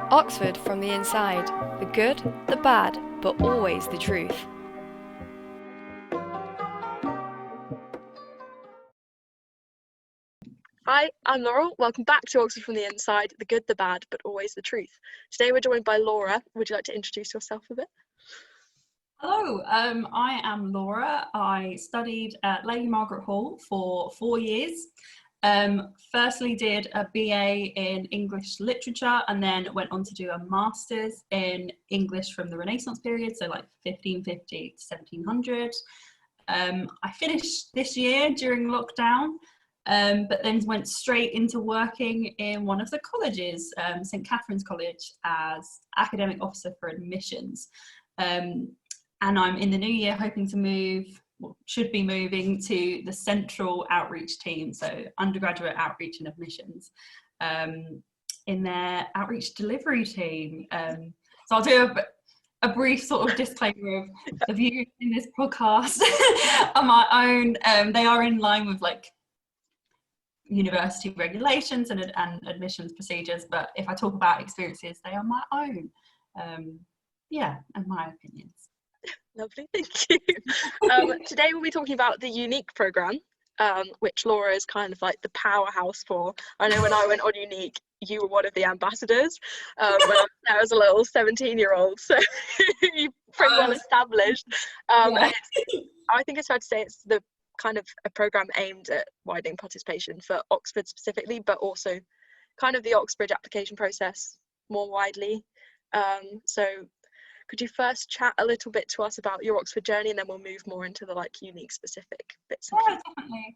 Oxford from the inside. The good, the bad, but always the truth. Hi, I'm Laurel. Welcome back to Oxford from the Inside, the good, the bad, but always the truth. Today we're joined by Laura. Would you like to introduce yourself a bit? Hello, I am Laura. I studied at Lady Margaret Hall for 4 years. Firstly did a BA in English literature and then went on to do a master's in English from the Renaissance period, so like 1550 to 1700. I finished this year during lockdown, but then went straight into working in one of the colleges, St Catherine's College, as academic officer for admissions. And I'm in the new year hoping to move, well, should be moving to the central outreach team, so undergraduate outreach and admissions, in their outreach delivery team. So I'll do a brief sort of disclaimer of the views in this podcast on my own. They are in line with like university regulations and admissions procedures, but if I talk about experiences, they are my own. And my opinions. Lovely, thank you. Today we'll be talking about the UNIQ programme, which Laura is kind of like the powerhouse for. I know when I went on UNIQ, you were one of the ambassadors when I was there as a little 17-year-old, so you're pretty well established. Yeah. I think it's fair to say it's the kind of a programme aimed at widening participation for Oxford specifically, but also kind of the Oxbridge application process more widely. So could you first chat a little bit to us about your Oxford journey, and then we'll move more into the like UNIQ specific bits and pieces. Definitely.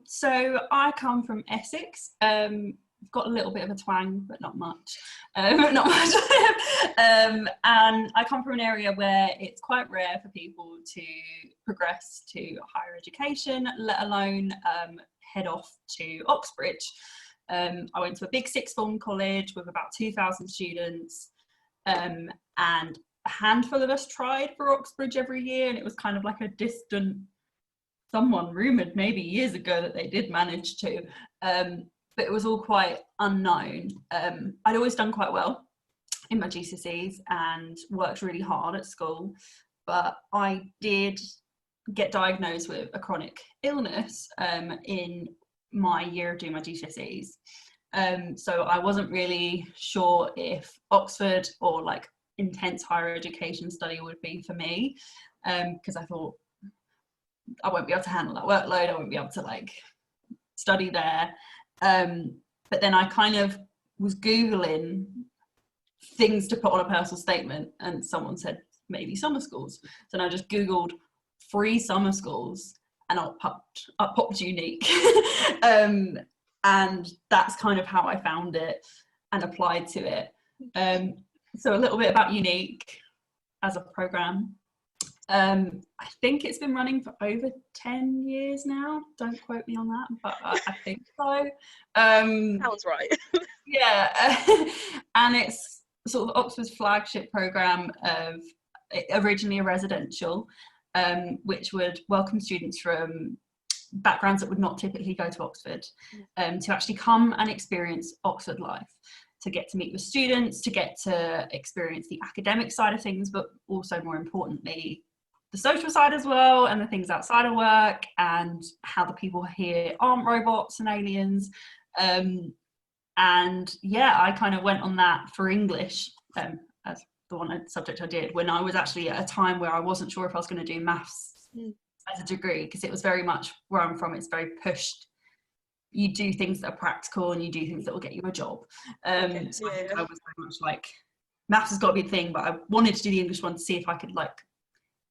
So I come from Essex. I've got a little bit of a twang, but not much. And I come from an area where it's quite rare for people to progress to higher education, let alone head off to Oxbridge. I went to a big sixth form college with about 2,000 students. And a handful of us tried for Oxbridge every year, and it was kind of like a distant, someone rumoured maybe years ago that they did manage to, but it was all quite unknown. I'd always done quite well in my GCSEs and worked really hard at school, but I did get diagnosed with a chronic illness in my year of doing my GCSEs. So I wasn't really sure if Oxford or like intense higher education study would be for me, because I thought I won't be able to handle that workload, I won't be able to like study there. But then I kind of was Googling things to put on a personal statement, and someone said maybe summer schools. So I just Googled free summer schools and I popped UNIQ. And that's kind of how I found it and applied to it. So a little bit about UNIQ as a programme. I think it's been running for over 10 years now. Don't quote me on that, but I think so. Sounds right. Yeah. And it's sort of Oxford's flagship programme, of originally a residential, which would welcome students from backgrounds that would not typically go to Oxford, to actually come and experience Oxford life, to get to meet with students, to get to experience the academic side of things, but also more importantly the social side as well, and the things outside of work, and how the people here aren't robots and aliens. And yeah, I kind of went on that for English, as the one subject I did, when I was actually at a time where I wasn't sure if I was going to do maths as a degree, because it was very much where I'm from, it's very pushed. You do things that are practical and you do things that will get you a job. So I was very much like, maths has got to be a thing, but I wanted to do the English one to see if I could like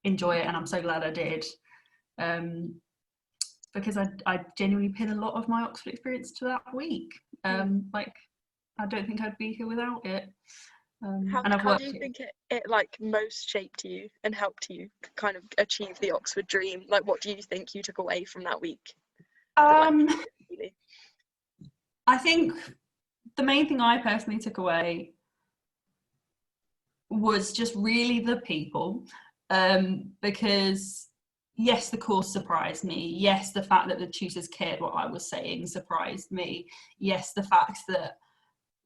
enjoy it, and I'm so glad I did, because I genuinely pin a lot of my Oxford experience to that week. Like I don't think I'd be here without it. How do you think it like most shaped you and helped you kind of achieve the Oxford dream? Like, what do you think you took away from that week? I think the main thing I personally took away was just really the people, because yes, the course surprised me. Yes, the fact that the tutors cared what I was saying surprised me. Yes, the fact that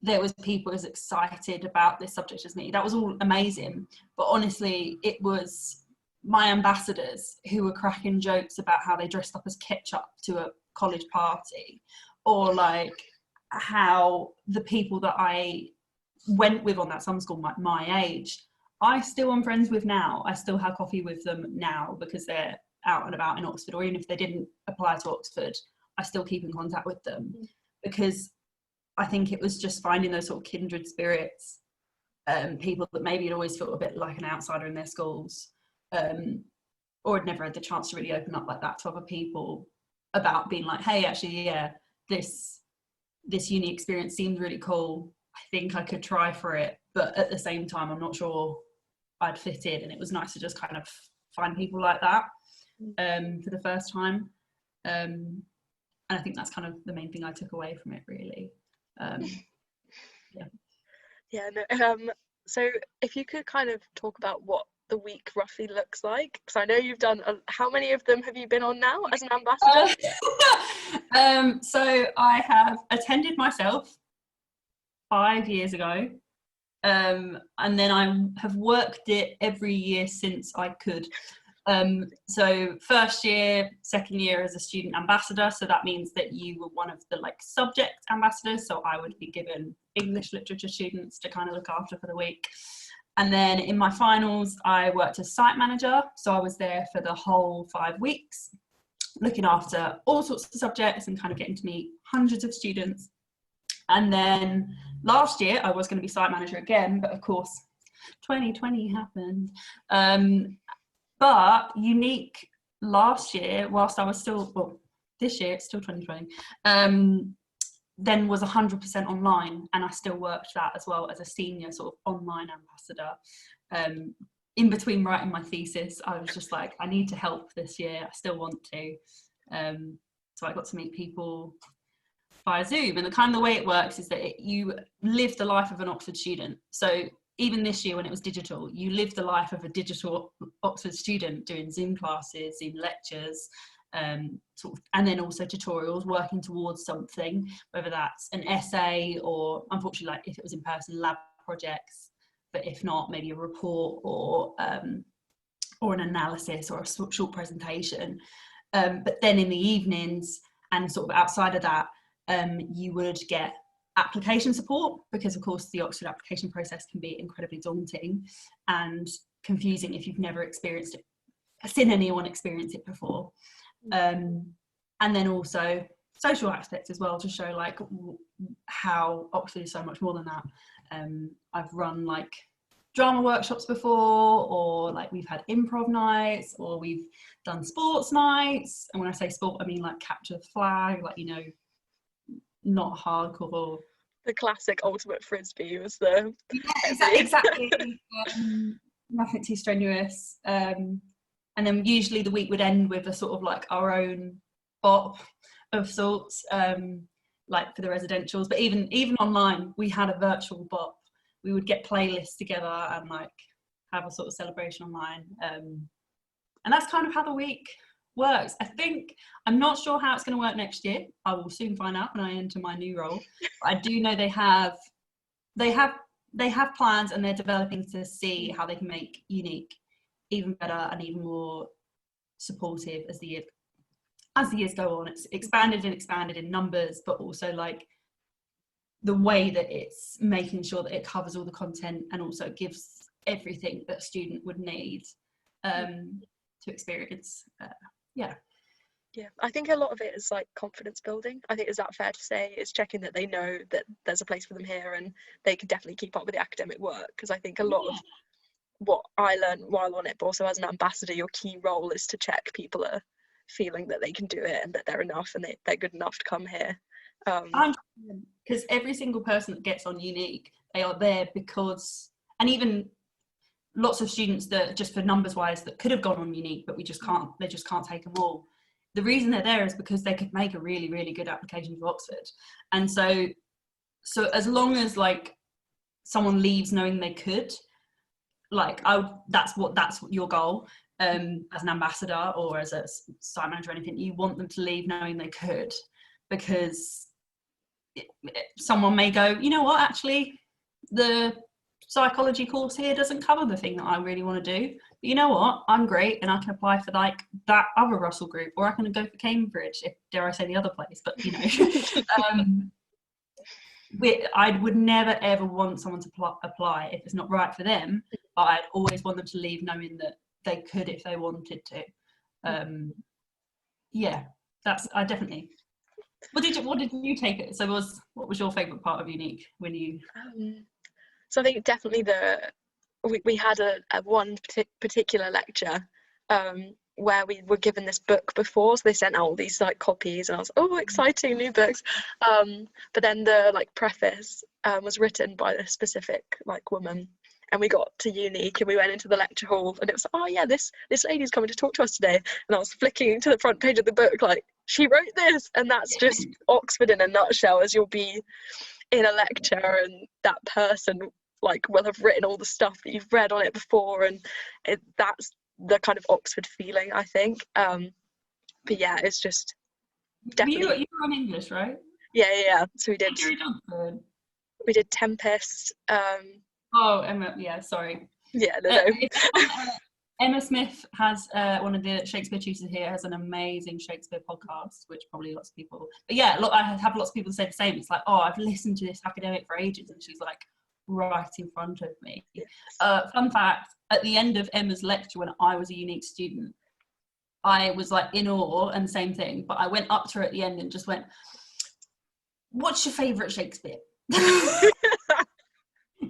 there was people as excited about this subject as me. That was all amazing. But honestly, it was my ambassadors who were cracking jokes about how they dressed up as ketchup to a college party, or like how the people that I went with on that summer school, my age, I still am friends with now. I still have coffee with them now because they're out and about in Oxford, or even if they didn't apply to Oxford, I still keep in contact with them, because I think it was just finding those sort of kindred spirits, people that maybe had always felt a bit like an outsider in their schools, or had never had the chance to really open up like that to other people about being like, hey, actually, yeah, this uni experience seemed really cool. I think I could try for it, but at the same time, I'm not sure I'd fit in. And it was nice to just kind of find people like that for the first time. And I think that's kind of the main thing I took away from it, really. So if you could kind of talk about what the week roughly looks like, because I know you've done how many of them have you been on now as an ambassador? So I have attended myself 5 years ago, and then I have worked it every year since I could. So first year, second year as a student ambassador, so that means that you were one of the like subject ambassadors, so I would be given English literature students to kind of look after for the week. And then in my finals I worked as site manager, so I was there for the whole 5 weeks looking after all sorts of subjects and kind of getting to meet hundreds of students. And then last year I was going to be site manager again, but of course 2020 happened. But UNIQ last year, whilst I was still, well, this year, it's still 2020, then was 100% online, and I still worked that as well as a senior sort of online ambassador. In between writing my thesis, I was just like, I need to help this year, I still want to. So I got to meet people via Zoom, and the kind of the way it works is that you live the life of an Oxford student. So even this year when it was digital, you live the life of a digital Oxford student doing Zoom classes, Zoom lectures, sort of, and then also tutorials, working towards something, whether that's an essay or, unfortunately, like if it was in person, lab projects, but if not, maybe a report or an analysis or a short presentation. But then in the evenings and sort of outside of that, you would get application support, because of course the Oxford application process can be incredibly daunting and confusing if you've never experienced it, seen anyone experience it before. And then also social aspects as well, to show like how Oxford is so much more than that. I've run like drama workshops before, or like we've had improv nights, or we've done sports nights, and when I say sport I mean like capture the flag, like, you know, not hardcore. The classic ultimate frisbee was the... Yeah, exactly. Nothing too strenuous. And then usually the week would end with a sort of like our own bop of sorts, like for the residentials. But even online, we had a virtual bop. We would get playlists together and like have a sort of celebration online. And that's kind of how the week works. I'm not sure how it's going to work next year. I will soon find out when I enter my new role. But I do know they have plans, and they're developing to see how they can make UNIQ even better and even more supportive as the years go on. It's expanded in numbers, but also like the way that it's making sure that it covers all the content and also gives everything that a student would need to experience. Yeah, I think a lot of it is like confidence building. I think, is that fair to say? It's checking that they know that there's a place for them here and they can definitely keep up with the academic work, because I think a lot of what I learned while on it, but also as an ambassador, your key role is to check people are feeling that they can do it and that they're enough and they're good enough to come here. Because every single person that gets on UNIQ, they are there because, and even lots of students that just for numbers wise that could have gone on UNIQ, but they just can't take them all. The reason they're there is because they could make a really, really good application to Oxford. And so as long as like someone leaves knowing they could, like that's your goal, as an ambassador or as a site manager or anything, you want them to leave knowing they could, because someone may go, you know what, actually the psychology course here doesn't cover the thing that I really want to do, but you know what, I'm great and I can apply for like that other Russell group, or I can go for Cambridge, if dare I say the other place, but you know. I would never ever want someone to apply if it's not right for them, but I'd always want them to leave knowing that they could if they wanted to. Yeah, that's, I definitely. What did you take it? So what was your favourite part of UNIQ when you? So I think definitely we had a one particular lecture where we were given this book before, so they sent out all these like copies, and I was, oh, exciting, new books. But then the like preface was written by a specific like woman, and we got to UNIQ and we went into the lecture hall, and it was, oh yeah, this lady's coming to talk to us today, and I was flicking to the front page of the book like, she wrote this, and that's just Oxford in a nutshell, as you'll be in a lecture and that person like will have written all the stuff that you've read on it before, and that's the kind of Oxford feeling, I think. But yeah, it's just definitely. You were on English, right? Yeah. So we did Tempest. Oh, Emma. Yeah, sorry. Yeah, no. Emma Smith has one of the Shakespeare tutors here has an amazing Shakespeare podcast, which probably lots of people. But yeah, look, I have lots of people say the same. It's like, oh, I've listened to this academic for ages, and she's like right in front of me. Yes. Fun fact: at the end of Emma's lecture, when I was a UNIQ student, I was like in awe, and same thing. But I went up to her at the end and just went, "What's your favourite Shakespeare?"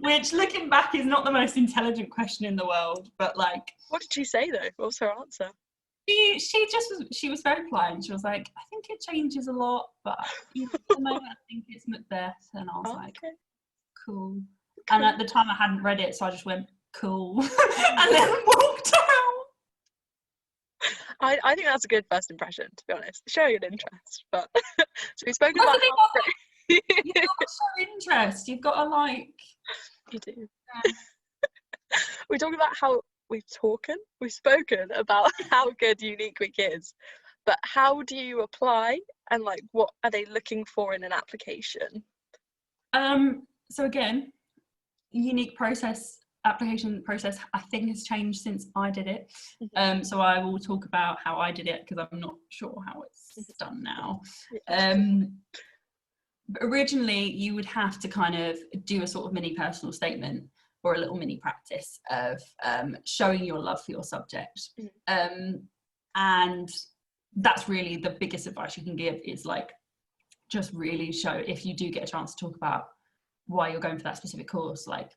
Which, looking back, is not the most intelligent question in the world, but like. What did she say though? What was her answer? She was very polite. She was like, I think it changes a lot, but at the moment I think it's Macbeth. And I was like, cool. And at the time I hadn't read it, so I just went, cool, and then walked out. I think that's a good first impression, to be honest. Showing an interest, but so we've spoken about you've got to show interest. You've got to like. You do. Yeah. We're talking about how we've spoken about how good UNIQ Week is, but how do you apply, and like what are they looking for in an application? So again, UNIQ application process I think has changed since I did it. So I will talk about how I did it, because I'm not sure how it's done now. Originally you would have to kind of do a sort of mini personal statement or a little mini practice of showing your love for your subject. And that's really the biggest advice you can give, is like, just really show, if you do get a chance to talk about why you're going for that specific course, like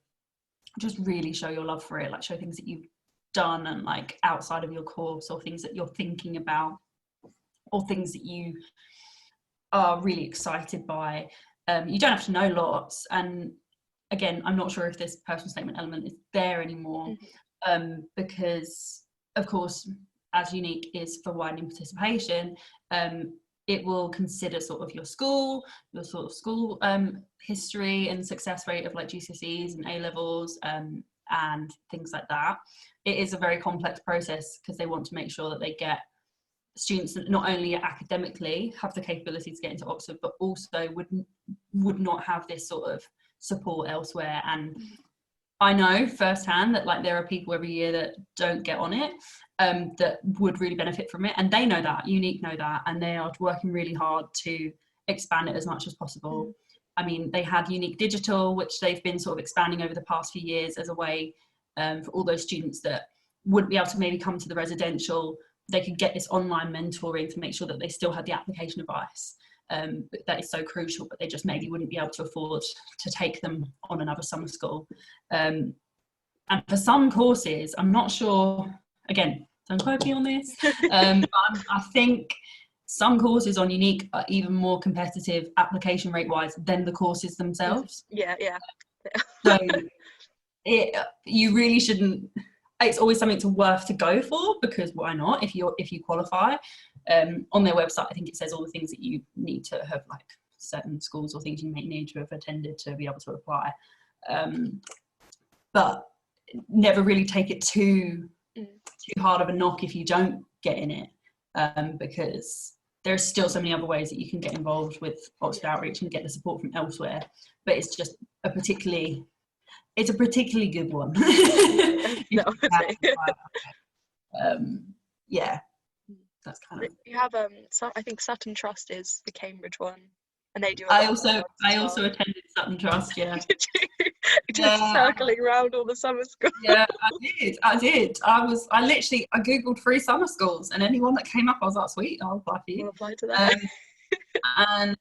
just really show your love for it, like show things that you've done and like outside of your course, or things that you're thinking about, or things that you are really excited by. You don't have to know lots, and again, I'm not sure if this personal statement element is there anymore, because of course, as UNIQ is for widening participation, it will consider sort of your school history and success rate of like GCSEs and A-levels and things like that. It is a very complex process, because they want to make sure that they get students that not only academically have the capability to get into Oxford, but also would not have this sort of support elsewhere. And I know firsthand that like there are people every year that don't get on it, that would really benefit from it, and they know that, UNIQ know that, and they are working really hard to expand it as much as possible. I mean, they had UNIQ Digital, which they've been sort of expanding over the past few years as a way for all those students that wouldn't be able to maybe come to the residential, they could get this online mentoring to make sure that they still had the application advice. But that is so crucial, but they just maybe wouldn't be able to afford to take them on another summer school. And for some courses, I'm not sure, again, don't quote me on this, I think some courses on UNIQ are even more competitive application rate wise than the courses themselves. Yeah. So you really shouldn't, it's always something worth to go for, because why not, if you qualify. On their website, I think it says all the things that you need to have, like certain schools or things you may need to have attended to be able to apply. But never really take it too hard of a knock if you don't get in it, because there's still so many other ways that you can get involved with Oxford Outreach and get the support from elsewhere, but it's just a particularly good one. No, yeah, that's kind of. You have I think Sutton Trust is the Cambridge one, and they do. I also attended Sutton Trust. Yeah. Did you? Just circling around all the summer schools. Yeah, I did. I googled free summer schools, and anyone that came up, I was like, sweet, I'll apply for you. I'll apply to that. And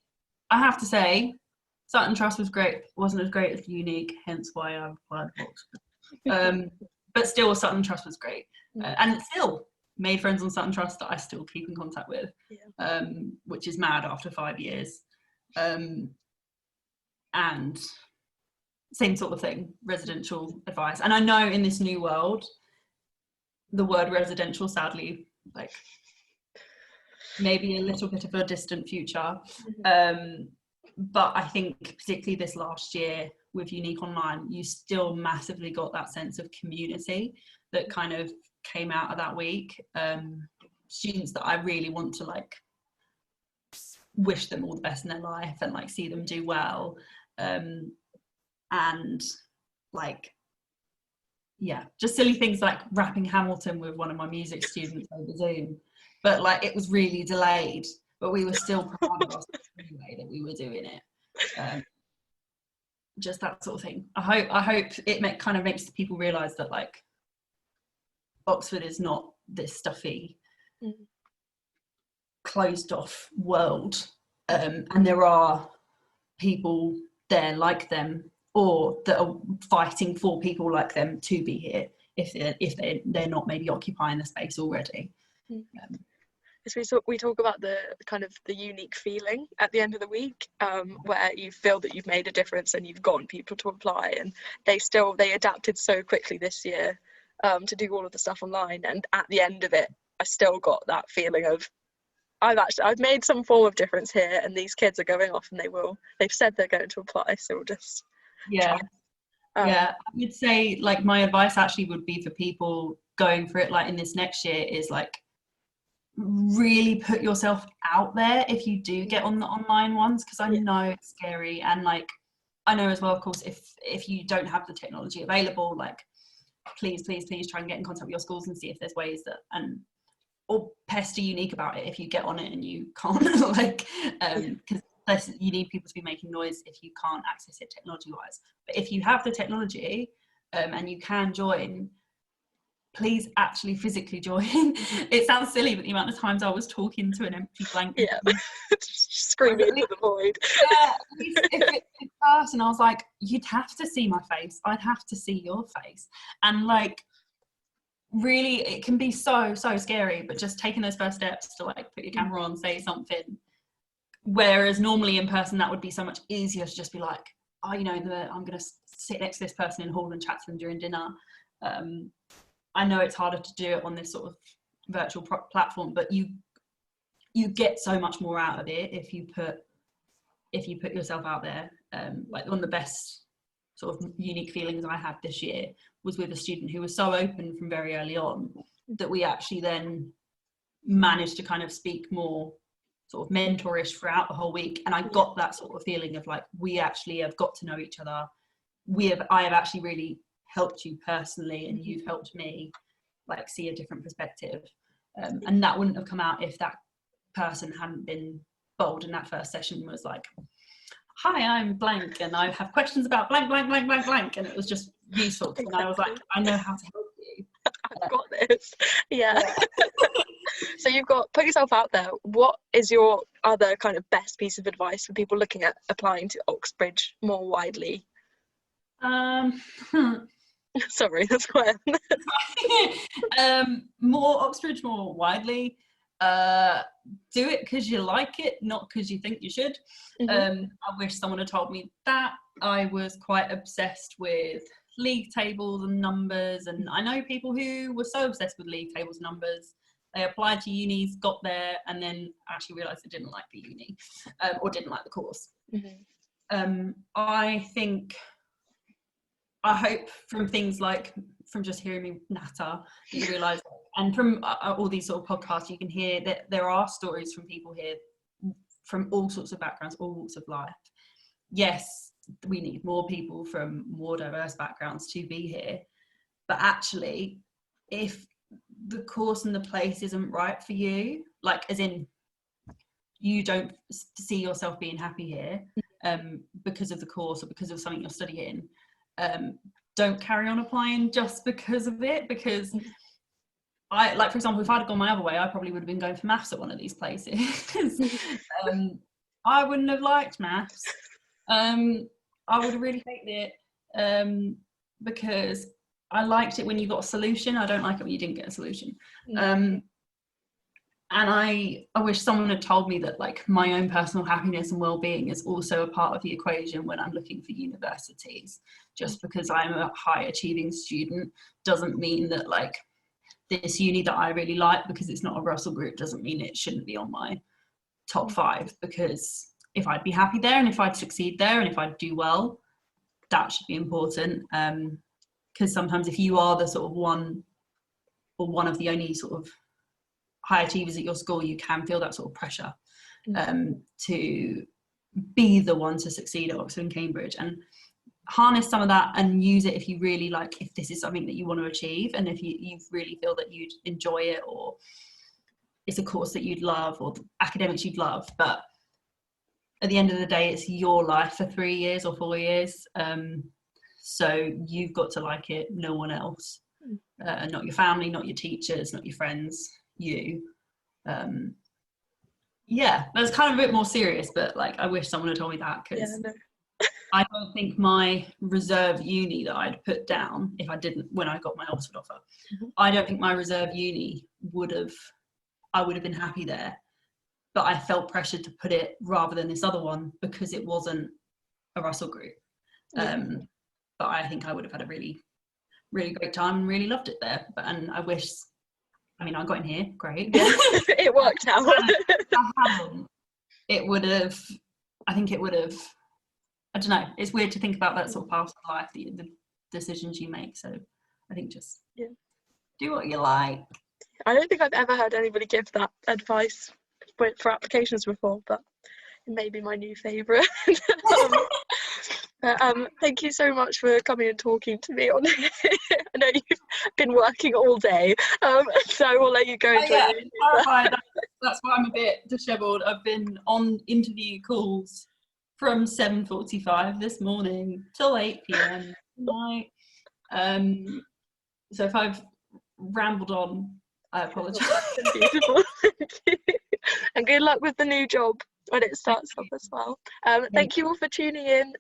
I have to say, Sutton Trust was great. Wasn't as great as UNIQ, hence why I applied for Oxford. But still, Sutton Trust was great, and still made friends on Sutton Trust that I still keep in contact with, which is mad after 5 years. And same sort of thing, residential advice. And I know in this new world, the word residential, sadly, like maybe a little bit of a distant future. But I think particularly this last year with UNIQ Online, you still massively got that sense of community that kind of came out of that week. Students that I really want to like wish them all the best in their life and like see them do well. And like, yeah, just silly things like rapping Hamilton with one of my music students over Zoom, but like it was really delayed, but we were still proud of us anyway that we were doing it. Just that sort of thing. I hope it kind of makes people realise that like Oxford is not this stuffy, closed off world, and there are people there like them, or that are fighting for people like them to be here if they're not maybe occupying the space already. We talk about the kind of the unique feeling at the end of the week, where you feel that you've made a difference and you've gotten people to apply, and they adapted so quickly this year to do all of the stuff online, and at the end of it I still got that feeling of I've made some form of difference here, and these kids are going off and they've said they're going to apply, so we'll just I would say like my advice actually would be for people going for it like in this next year is like really put yourself out there if you do get on the online ones, because I know it's scary, and like I know as well, of course, if you don't have the technology available, like please try and get in contact with your schools and see if there's ways that, or pester UNIQ about it if you get on it and you can't, like because you need people to be making noise if you can't access it technology wise. But if you have the technology and you can join, please actually physically join. It sounds silly, but the amount of times I was talking to an empty blank, screaming into the void. If it's in person, I was like, you'd have to see my face, I'd have to see your face, and like really it can be so scary, but just taking those first steps to like put your camera on, say something, whereas normally in person that would be so much easier to just be like, oh, I'm gonna sit next to this person in hall and chat to them during dinner. I know it's harder to do it on this sort of virtual platform, but you get so much more out of it if you put yourself out there. Like one of the best sort of unique feelings I had this year was with a student who was so open from very early on that we actually then managed to kind of speak more sort of mentorish throughout the whole week, and I got that sort of feeling of like we actually have got to know each other. I have actually really helped you personally, and you've helped me like see a different perspective, and that wouldn't have come out if that person hadn't been bold in that first session, was like, hi, I'm blank and I have questions about blank, and it was just useful. Exactly. And I was like, I know how to help you. I've got this. Yeah. So you've got put yourself out there. What is your other kind of best piece of advice for people looking at applying to Oxbridge more widely? Sorry, that's quite more Oxbridge more widely. Do it because you like it, not because you think you should. I wish someone had told me that. I was quite obsessed with league tables and numbers, and I know people who were so obsessed with league tables and numbers, they applied to unis, got there, and then actually realised they didn't like the uni, or didn't like the course. I hope from things like, from just hearing me natter, that you realise And from all these sort of podcasts, you can hear that there are stories from people here from all sorts of backgrounds, all walks of life. Yes, we need more people from more diverse backgrounds to be here, but actually, if the course and the place isn't right for you, like as in you don't see yourself being happy here because of the course or because of something you're studying, don't carry on applying just because of it. Because like, for example, if I'd gone my other way, I probably would have been going for maths at one of these places. I wouldn't have liked maths. I would have really hated it because I liked it when you got a solution. I don't like it when you didn't get a solution. And I wish someone had told me that, like, my own personal happiness and well-being is also a part of the equation when I'm looking for universities. Just because I'm a high achieving student doesn't mean that, like, this uni that I really like, because it's not a Russell group, doesn't mean it shouldn't be on my top 5. Because if I'd be happy there, and if I'd succeed there, and if I'd do well, that should be important. Because sometimes if you are the sort of one of the only sort of high achievers at your school, you can feel that sort of pressure to be the one to succeed at Oxford and Cambridge, and harness some of that and use it if you really like, if this is something that you want to achieve, and if you really feel that you'd enjoy it, or it's a course that you'd love, or academics you'd love. But at the end of the day, it's your life for 3 years or 4 years, so you've got to like it, no one else. Not your family, not your teachers, not your friends, you. Yeah, that's kind of a bit more serious, but like, I wish someone had told me that, because I don't think my reserve uni that I'd put down, if I didn't, when I got my Oxford offer, I don't think my reserve uni I would have been happy there. But I felt pressured to put it rather than this other one because it wasn't a Russell group. But I think I would have had a really, really great time and really loved it there. And I wish, I mean, I got in here, great. Yeah, it worked out. It would have, I think it would have, I don't know, it's weird to think about that sort of part of life, the decisions you make. So I think just do what you like. I don't think I've ever heard anybody give that advice for applications before, but it may be my new favourite. Thank you so much for coming and talking to me on it. I know you've been working all day, so we'll let you go. That's why I'm a bit dishevelled. I've been on interview calls from 7:45 this morning till 8 p.m. tonight. So if I've rambled on, I apologise. Beautiful. Thank you. And good luck with the new job when it starts up as well. Thank you all for tuning in.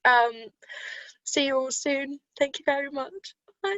See you all soon. Thank you very much. Bye.